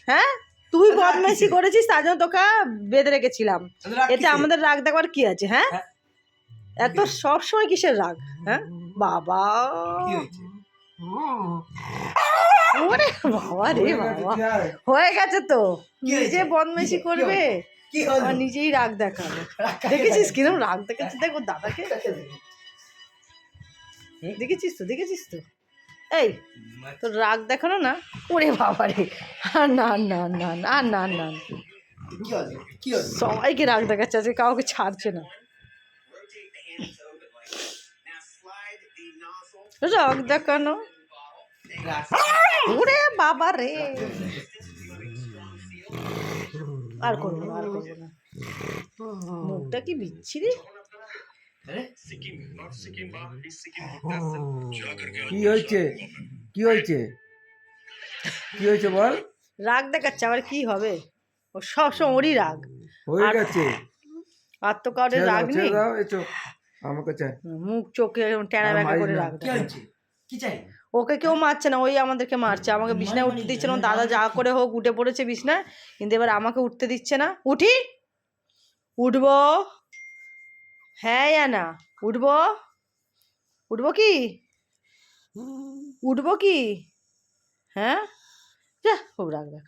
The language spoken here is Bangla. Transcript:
হ্যাঁ তুই বদমাইশি করেছিস তার জন্য তোকে বেঁধে রেখেছিলাম, এতে আমাদের রাগ দেখার কি আছে? হ্যাঁ এত সবসময় কিসের রাগ? হ্যাঁ বাবা ওরে বাবা রে বাবা, হয়ে গেছে তো, নিজে বদমাইশি করবে আর নিজেই রাগ দেখাবে। দেখেছিস কিরম রাগ দেখাচ্ছে, দেখ ওর দাদাকে দেখেছিস তো, দেখেছিস তো? এই তোর রাগ দেখানো না, ওরে বাবা রে, আর না না না না না না, সবাইকে রাগ দেখাচ্ছে, আজকে কাউকে ছাড়ছে না। রাগ দেখানো, ওরে বাবা রে, আর করবো না, আর করবো না, মুখটা কি বিচ্ছিরি। কি হয়েছে, কি হয়েছে, কি হয়েছে বল? রাগ দেখাচ্ছে, আবার কি হবে? ও সবসময় ওরই রাগ হয়ে গেছে, আর তো কারোর রাগ নেই। আমাকে চাই মুখ চোখে টেনা ব্যাকা করে রাগ দেখাচ্ছে। ওকে কেউ মারছে না, ওই আমাদেরকে মারছে, আমাকে বিছনায় উঠতে দিচ্ছে না। দাদা যা করে হোক উঠে পড়েছে বিছনায়, কিন্তু এবার আমাকে উঠতে দিচ্ছে না। উঠি, উঠবো, হ্যাঁ না উঠবো, উঠবো কি, উঠবো কি, হ্যাঁ যা, খুব রাগ দেখ।